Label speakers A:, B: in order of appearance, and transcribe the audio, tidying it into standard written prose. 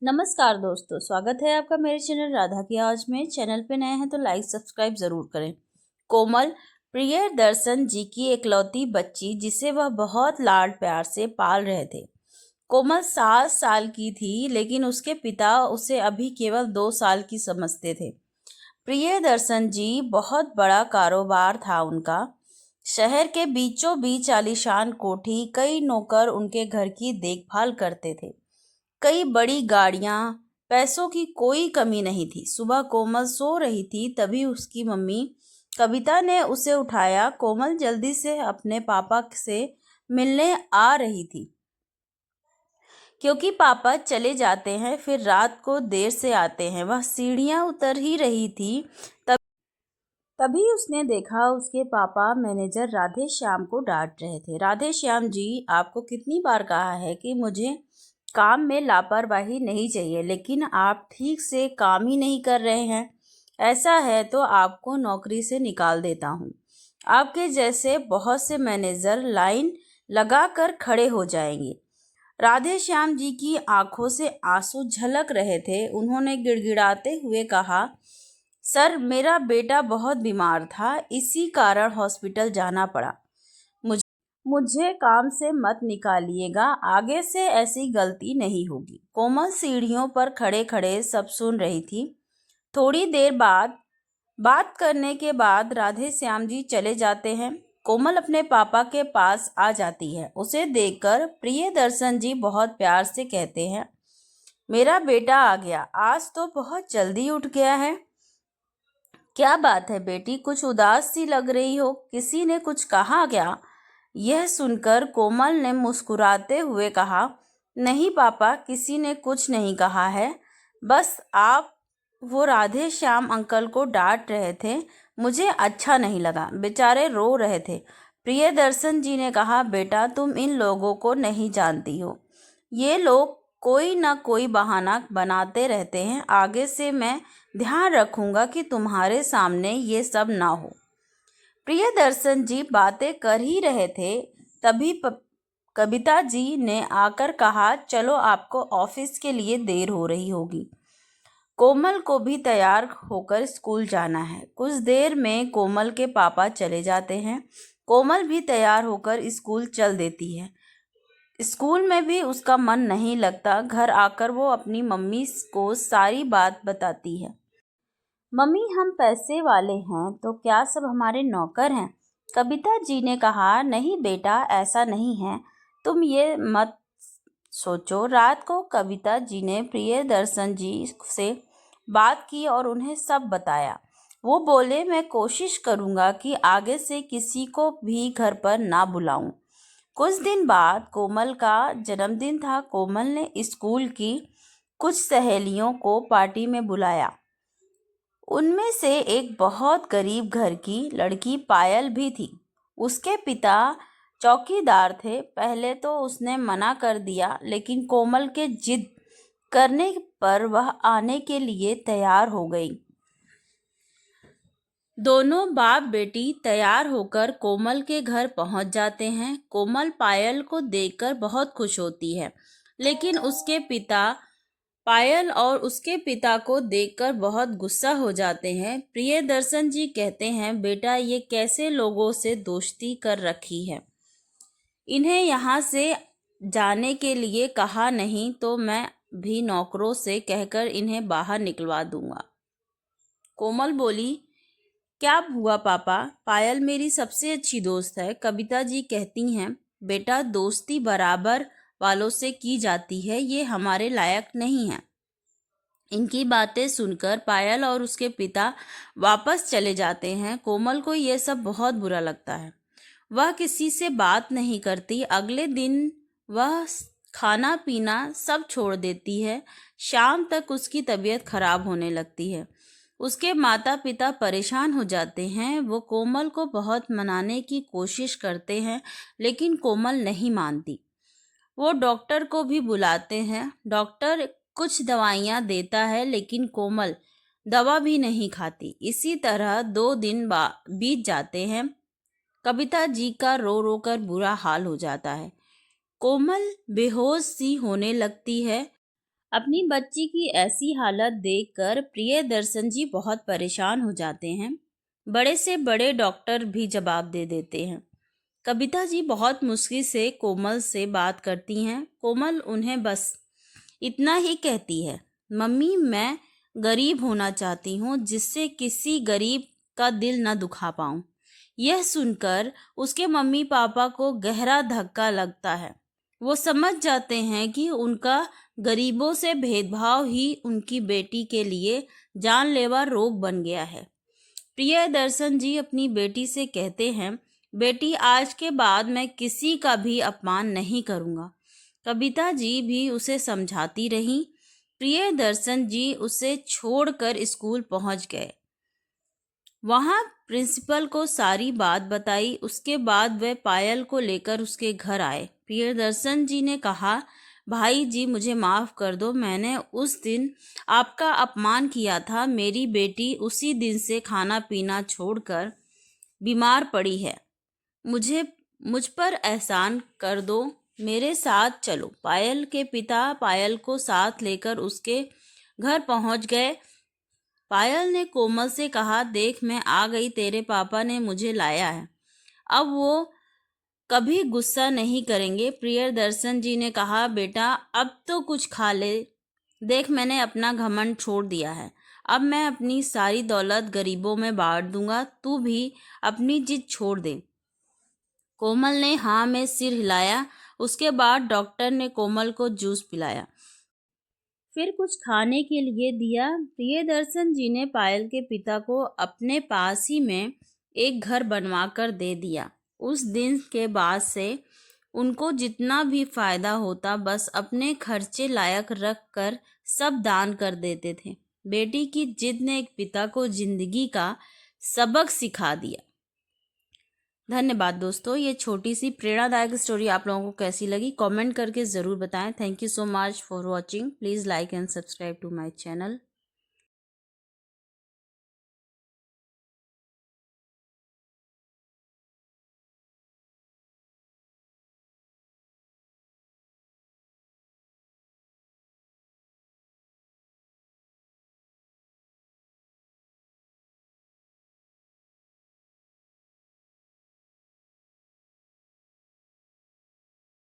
A: नमस्कार दोस्तों, स्वागत है आपका मेरे चैनल राधा की आवाज में। चैनल पे नए हैं तो लाइक सब्सक्राइब जरूर करें। कोमल प्रियदर्शन जी की इकलौती बच्ची जिसे वह बहुत लाड प्यार से पाल रहे थे। कोमल 7 साल की थी, लेकिन उसके पिता उसे अभी केवल 2 साल की समझते थे। प्रियदर्शन जी बहुत बड़ा कारोबार था उनका। शहर के बीचों बीच आलीशान कोठी, कई नौकर उनके घर की देखभाल करते थे, कई बड़ी गाड़ियां, पैसों की कोई कमी नहीं थी। सुबह कोमल सो रही थी, तभी उसकी मम्मी कविता ने उसे उठाया। कोमल जल्दी से अपने पापा से मिलने आ रही थी, क्योंकि पापा चले जाते हैं, फिर रात को देर से आते हैं। वह सीढ़ियां उतर ही रही थी, तभी उसने देखा उसके पापा मैनेजर राधे श्याम को डांट रहे थे। राधे श्याम जी, आपको कितनी बार कहा है कि मुझे काम में लापरवाही नहीं चाहिए, लेकिन आप ठीक से काम ही नहीं कर रहे हैं। ऐसा है तो आपको नौकरी से निकाल देता हूँ। आपके जैसे बहुत से मैनेजर लाइन लगा कर खड़े हो जाएंगे। राधे श्याम जी की आंखों से आंसू झलक रहे थे। उन्होंने गिड़गिड़ाते हुए कहा, सर, मेरा बेटा बहुत बीमार था, इसी कारण हॉस्पिटल जाना पड़ा। मुझे काम से मत निकालिएगा, आगे से ऐसी गलती नहीं होगी। कोमल सीढ़ियों पर खड़े खड़े सब सुन रही थी। थोड़ी देर बाद बात करने के बाद राधे श्याम जी चले जाते हैं। कोमल अपने पापा के पास आ जाती है। उसे देखकर प्रियदर्शन जी बहुत प्यार से कहते हैं, मेरा बेटा आ गया, आज तो बहुत जल्दी उठ गया है। क्या बात है बेटी, कुछ उदास सी लग रही हो, किसी ने कुछ कहा क्या? यह सुनकर कोमल ने मुस्कुराते हुए कहा, नहीं पापा, किसी ने कुछ नहीं कहा है, बस आप वो राधे श्याम अंकल को डांट रहे थे, मुझे अच्छा नहीं लगा, बेचारे रो रहे थे। प्रियदर्शन जी ने कहा, बेटा तुम इन लोगों को नहीं जानती हो, ये लोग कोई ना कोई बहाना बनाते रहते हैं। आगे से मैं ध्यान रखूंगा कि तुम्हारे सामने ये सब ना हो। प्रियदर्शन जी बातें कर ही रहे थे, तभी कविता जी ने आकर कहा, चलो आपको ऑफिस के लिए देर हो रही होगी। कोमल को भी तैयार होकर स्कूल जाना है। कुछ देर में कोमल के पापा चले जाते हैं। कोमल भी तैयार होकर स्कूल चल देती है। स्कूल में भी उसका मन नहीं लगता। घर आकर वो अपनी मम्मी को सारी बात बताती है। मम्मी, हम पैसे वाले हैं तो क्या सब हमारे नौकर हैं? कविता जी ने कहा, नहीं बेटा, ऐसा नहीं है, तुम ये मत सोचो। रात को कविता जी ने प्रियदर्शन जी से बात की और उन्हें सब बताया। वो बोले, मैं कोशिश करूंगा कि आगे से किसी को भी घर पर ना बुलाऊं। कुछ दिन बाद कोमल का जन्मदिन था। कोमल ने स्कूल की कुछ सहेलियों को पार्टी में बुलाया। उनमें से एक बहुत गरीब घर की लड़की पायल भी थी। उसके पिता चौकीदार थे। पहले तो उसने मना कर दिया, लेकिन कोमल के जिद करने पर वह आने के लिए तैयार हो गई। दोनों बाप बेटी तैयार होकर कोमल के घर पहुंच जाते हैं। कोमल पायल को देखकर बहुत खुश होती है, लेकिन पायल और उसके पिता को देखकर बहुत गुस्सा हो जाते हैं। प्रियदर्शन जी कहते हैं, बेटा, ये कैसे लोगों से दोस्ती कर रखी है? इन्हें यहाँ से जाने के लिए कहा, नहीं तो मैं भी नौकरों से कहकर इन्हें बाहर निकलवा दूंगा। कोमल बोली, क्या हुआ पापा? पायल मेरी सबसे अच्छी दोस्त है। कविता जी कहती हैं, बेटा, दोस्ती बराबर वालों से की जाती है, ये हमारे लायक नहीं है। इनकी बातें सुनकर पायल और उसके पिता वापस चले जाते हैं। कोमल को यह सब बहुत बुरा लगता है। वह किसी से बात नहीं करती। अगले दिन वह खाना पीना सब छोड़ देती है। शाम तक उसकी तबीयत खराब होने लगती है। उसके माता पिता परेशान हो जाते हैं। वो कोमल को बहुत मनाने की कोशिश करते हैं, लेकिन कोमल नहीं मानती। वो डॉक्टर को भी बुलाते हैं। डॉक्टर कुछ दवाइयाँ देता है, लेकिन कोमल दवा भी नहीं खाती। इसी तरह 2 दिन बीत जाते हैं। कविता जी का रो रो कर बुरा हाल हो जाता है। कोमल बेहोश सी होने लगती है। अपनी बच्ची की ऐसी हालत देखकर प्रियदर्शन जी बहुत परेशान हो जाते हैं। बड़े से बड़े डॉक्टर भी जवाब दे देते हैं। कविता जी बहुत मुश्किल से कोमल से बात करती हैं। कोमल उन्हें बस इतना ही कहती है, मम्मी मैं गरीब होना चाहती हूँ जिससे किसी गरीब का दिल न दुखा पाऊँ। यह सुनकर उसके मम्मी पापा को गहरा धक्का लगता है। वो समझ जाते हैं कि उनका गरीबों से भेदभाव ही उनकी बेटी के लिए जानलेवा रोग बन गया है। प्रियदर्शन जी अपनी बेटी से कहते हैं, बेटी आज के बाद मैं किसी का भी अपमान नहीं करूँगा। कविता जी भी उसे समझाती रहीं। प्रियदर्शन जी उसे छोड़कर स्कूल पहुंच गए। वहां प्रिंसिपल को सारी बात बताई। उसके बाद वे पायल को लेकर उसके घर आए। प्रियदर्शन जी ने कहा, भाई जी मुझे माफ़ कर दो, मैंने उस दिन आपका अपमान किया था। मेरी बेटी उसी दिन से खाना पीना छोड़कर बीमार पड़ी है। मुझ पर एहसान कर दो, मेरे साथ चलो। पायल के पिता पायल को साथ लेकर उसके घर पहुंच गए। पायल ने कोमल से कहा, देख मैं आ गई, तेरे पापा ने मुझे लाया है, अब वो कभी गुस्सा नहीं करेंगे। प्रियदर्शन जी ने कहा, बेटा अब तो कुछ खा ले, देख मैंने अपना घमंड छोड़ दिया है, अब मैं अपनी सारी दौलत गरीबों में बांट दूंगा, तू भी अपनी जिद छोड़ दे। कोमल ने हाँ में सिर हिलाया। उसके बाद डॉक्टर ने कोमल को जूस पिलाया, फिर कुछ खाने के लिए दिया। प्रियदर्शन जी ने पायल के पिता को अपने पास ही में एक घर बनवा कर दे दिया। उस दिन के बाद से उनको जितना भी फायदा होता बस अपने खर्चे लायक रख कर सब दान कर देते थे। बेटी की जिद ने एक पिता को जिंदगी का सबक सिखा दिया। धन्यवाद दोस्तों, ये छोटी सी प्रेरणादायक स्टोरी आप लोगों को कैसी लगी कमेंट करके ज़रूर बताएं। Thank you so much for watching. Please like and subscribe to my channel.